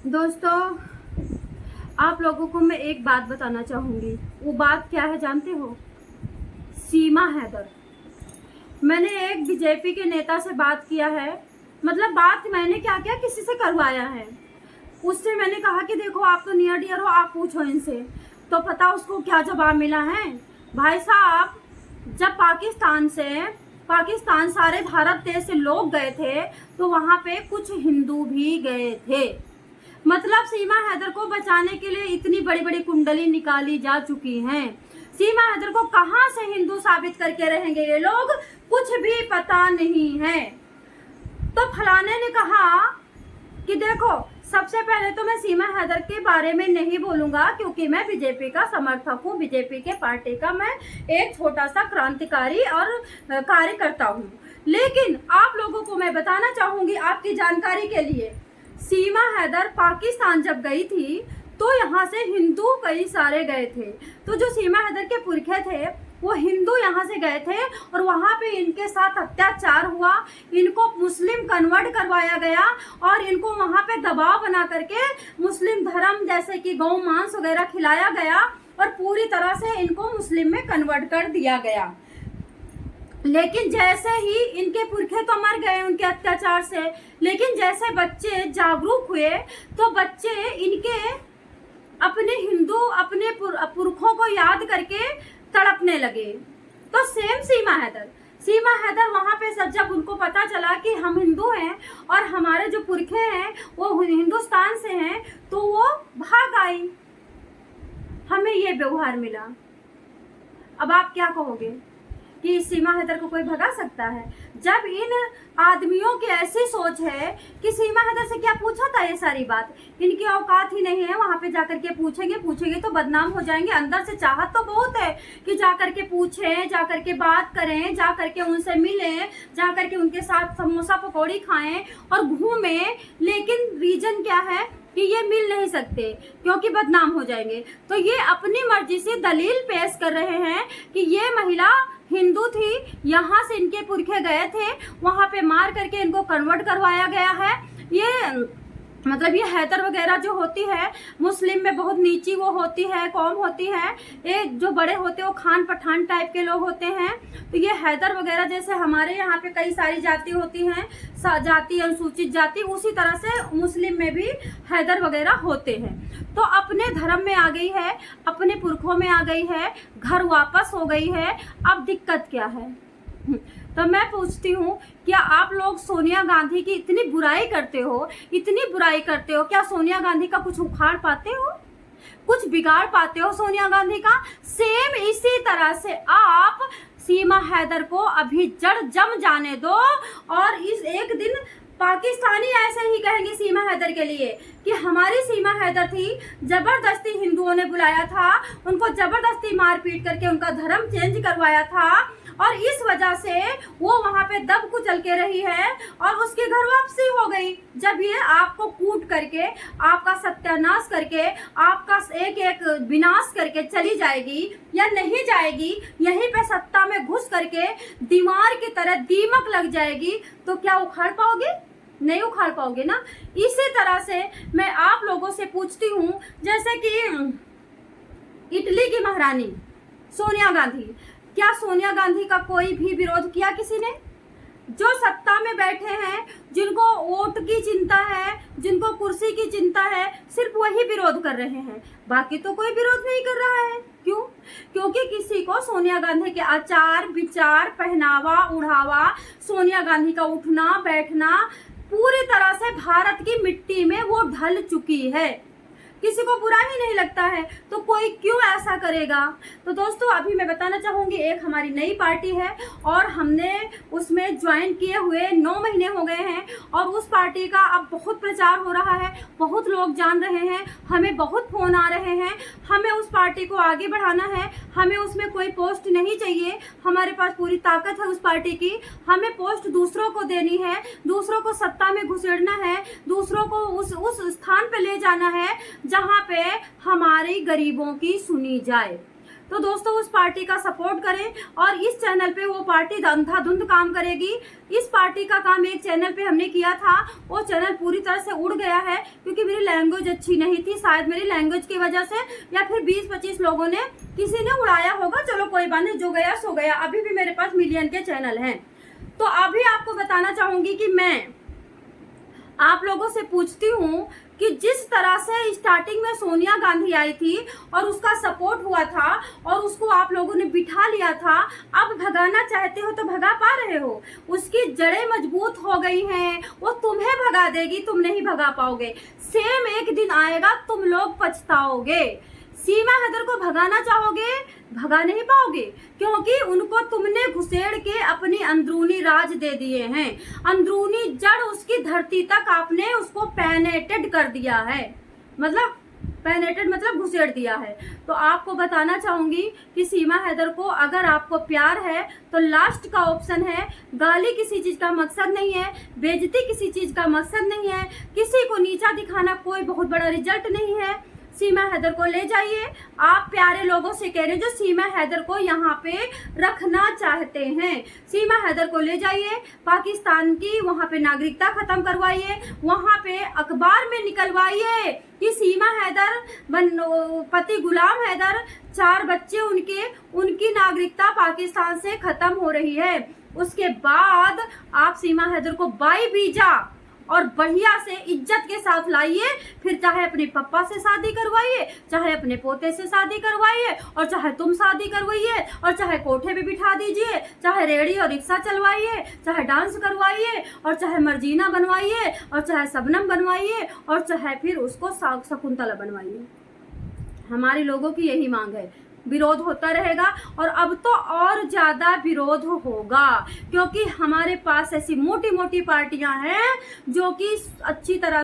दोस्तों, आप लोगों को मैं एक बात बताना चाहूँगी। वो बात क्या है जानते हो? सीमा हैदर। मैंने एक बीजेपी के नेता से बात किया है। मतलब बात मैंने क्या किया, किसी से करवाया है। उससे मैंने कहा कि देखो आप तो नियर डियर हो, आप पूछो इनसे। तो पता उसको क्या जवाब मिला है? भाई साहब, जब पाकिस्तान सारे भारत देश से लोग गए थे तो वहाँ पे कुछ हिंदू भी गए थे। मतलब सीमा हैदर को बचाने के लिए इतनी बड़ी बड़ी कुंडली निकाली जा चुकी हैं। सीमा हैदर को कहां से हिंदू साबित करके रहेंगे ये लोग, कुछ भी पता नहीं है। तो फलाने ने कहा कि देखो, सबसे पहले तो मैं सीमा हैदर के बारे में नहीं बोलूंगा क्योंकि मैं बीजेपी का समर्थक हूँ। बीजेपी के पार्टी का मैं एक छोटा सा क्रांतिकारी और कार्यकर्ता हूँ। लेकिन आप लोगों को मैं बताना चाहूंगी आपकी जानकारी के लिए, सीमा हैदर पाकिस्तान जब गई थी तो यहाँ से हिंदू कई सारे गए थे। तो जो सीमा हैदर के पुरखे थे वो हिंदू यहाँ से गए थे और वहाँ पे इनके साथ अत्याचार हुआ, इनको मुस्लिम कन्वर्ट करवाया गया और इनको वहाँ पे दबाव बना करके मुस्लिम धर्म जैसे कि गौ मांस वगैरह खिलाया गया और पूरी तरह से इनको मुस्लिम में कन्वर्ट कर दिया गया। लेकिन जैसे ही इनके पुरखे तो मर गए उनके अत्याचार से, लेकिन जैसे बच्चे जागरूक हुए तो बच्चे इनके अपने हिंदू अपने पुरखों को याद करके तड़पने लगे। तो सेम सीमा हैदर वहां पे सब, जब उनको पता चला कि हम हिंदू हैं और हमारे जो पुरखे हैं वो हिंदुस्तान से हैं, तो वो भाग आई। हमें ये व्यवहार मिला। अब आप क्या कहोगे कि सीमा हैदर को कोई भगा सकता है? जब इन आदमियों की ऐसी सोच है कि सीमा हैदर से क्या पूछा था ये सारी बात, इनकी औकात ही नहीं है। वहां पे जाकर के पूछेंगे तो बदनाम हो जाएंगे। अंदर से चाहत तो बहुत है कि जाकर के पूछें, जाकर के बात करें, जाकर के उनसे मिलें, जाकर के उनके साथ समोसा पकौड़ी खाएं और घूमें। लेकिन रीजन क्या है कि ये मिल नहीं सकते क्योंकि बदनाम हो जाएंगे। तो ये अपनी मर्जी से दलील पेश कर रहे हैं कि ये महिला हिंदू थी, यहाँ से इनके पुरखे गए थे, वहाँ पे मार करके इनको कन्वर्ट करवाया गया है। ये मतलब ये हैदर वगैरह जो होती है मुस्लिम में बहुत नीची वो होती है, कौम होती है। ये जो बड़े होते हैं वो खान पठान टाइप के लोग होते हैं। तो ये हैदर वगैरह जैसे हमारे यहाँ पे कई सारी जाति होती हैं, जाति अनुसूचित जाति, उसी तरह से मुस्लिम में भी हैदर वगैरह होते हैं। तो अपने धर्म में आ गई है, अपने पुरखों में आ गई है, घर वापस हो गई है। अब दिक्कत क्या है? तो मैं पूछती हूँ, क्या आप लोग सोनिया गांधी की इतनी बुराई करते हो, क्या सोनिया गांधी का कुछ उखाड़ पाते हो, कुछ बिगाड़ पाते हो सोनिया गांधी का? सेम इसी तरह से आप सीमा हैदर को अभी जड़ जम जाने दो और इस एक दिन पाकिस्तानी ऐसे ही कहेंगे सीमा हैदर के लिए कि हमारी सीमा हैदर थी, जबरदस्ती हिंदुओं ने बुलाया था, उनको जबरदस्ती मार पीट करके उनका धर्म चेंज करवाया था और इस वजह से वो वहां पे दब कुचल के रही है और उसकी घर वापसी हो गई। जब ये आपको कूट करके, आपका सत्यानाश करके, आपका एक एक विनाश करके चली जाएगी या नहीं जाएगी, यहीं पे सत्ता में घुस करके दीवार की तरह दीमक लग जाएगी, तो क्या उखाड़ पाओगे? नहीं उखाड़ पाओगे ना। इसी तरह से मैं आप लोगों से पूछती हूँ, जैसे कि इटली की महारानी सोनिया गांधी, क्या सोनिया गांधी का कोई भी विरोध किया किसी ने? जो सत्ता में बैठे हैं, जिनको वोट की चिंता है, जिनको कुर्सी की चिंता है, सिर्फ वही विरोध कर रहे हैं, बाकी तो कोई विरोध नहीं कर रहा है। क्यों? क्योंकि किसी को सोनिया गांधी के आचार विचार, पहनावा उढ़ावा, सोनिया गांधी का उठना बैठना पूरी तरह से भारत की मिट्टी में वो ढल चुकी है। किसी को बुरा ही नहीं लगता है, तो कोई क्यों ऐसा करेगा? तो दोस्तों, अभी मैं बताना चाहूँगी, एक हमारी नई पार्टी है और हमने उसमें ज्वाइन किए हुए 9 महीने हो गए हैं और उस पार्टी का अब बहुत प्रचार हो रहा है, बहुत लोग जान रहे हैं, हमें बहुत फ़ोन आ रहे हैं। हमें उस पार्टी को आगे बढ़ाना है, हमें उसमें कोई पोस्ट नहीं चाहिए, हमारे पास पूरी ताकत है उस पार्टी की। हमें पोस्ट दूसरों को देनी है, दूसरों को सत्ता में घुसेड़ना है, दूसरों को उस स्थान पर ले जाना है जहाँ पे हमारे गरीबों की सुनी जाए। तो दोस्तों उस पार्टी का सपोर्ट करें, और इस चैनल पे वो पार्टी अंधाधुंध काम करेगी। इस पार्टी का काम एक चैनल पे हमने किया था, वो चैनल पूरी तरह से उड़ गया है, क्योंकि मेरी लैंग्वेज अच्छी नहीं थी, शायद मेरी लैंग्वेज की वजह से, या फिर 20-25 लोगों ने, किसी ने उड़ाया होगा। चलो कोई बात नहीं, जो गया सो गया। अभी भी मेरे पास मिलियन के चैनल हैं। तो अभी आपको बताना चाहूंगी कि मैं आप लोगों से पूछती हूँ कि जिस तरह से स्टार्टिंग में सोनिया गांधी आई थी और उसका सपोर्ट हुआ था और उसको आप लोगों ने बिठा लिया था, अब भगाना चाहते हो तो भगा पा रहे हो? उसकी जड़ें मजबूत हो गई हैं, वो तुम्हें भगा देगी, तुम नहीं भगा पाओगे। सेम एक दिन आएगा, तुम लोग पछताओगे। सीमा हैदर को भगाना चाहोगे, भगा नहीं पाओगे, क्योंकि उनको तुमने घुसेड़ के अपनी अंदरूनी राज दे दिए हैं। अंदरूनी जड़ उसकी धरती तक आपने उसको पेनेटेड कर दिया है, मतलब पेनेटेड मतलब घुसेड़ दिया है। तो आपको बताना चाहूंगी कि सीमा हैदर को अगर आपको प्यार है तो लास्ट का ऑप्शन है। गाली किसी चीज का मकसद नहीं है, बेइज्जती किसी चीज का मकसद नहीं है, किसी को नीचा दिखाना कोई बहुत बड़ा रिजल्ट नहीं है। सीमा हैदर को ले जाइए। आप प्यारे लोगों से कह रहे हैं जो सीमा हैदर को यहाँ पे रखना चाहते हैं, सीमा हैदर को ले जाइए, पाकिस्तान की वहाँ पे नागरिकता खत्म करवाइए, वहाँ पे अखबार में निकलवाइए कि सीमा हैदर पति गुलाम हैदर, 4 बच्चे उनकी नागरिकता पाकिस्तान से खत्म हो रही है। उसके बाद आप सीमा हैदर को बाई वीजा और बढ़िया से इज्जत के साथ लाइए, फिर चाहे अपने पापा से शादी करवाइए, चाहे अपने पोते से शादी करवाइए, और चाहे तुम शादी करवाइए, और चाहे कोठे पे बिठा दीजिए, चाहे रेडी और रिक्शा चलवाइए, चाहे डांस करवाइए, और चाहे मर्जीना बनवाइए, और चाहे शबनम बनवाइए, और चाहे फिर उसको शकुंतला बनवाइए। हमारे लोगों की यही मांग है। विरोध होता रहेगा, और अब तो और ज्यादा विरोध होगा, क्योंकि हमारे पास ऐसी मोटी मोटी पार्टियां हैं जो कि अच्छी तरह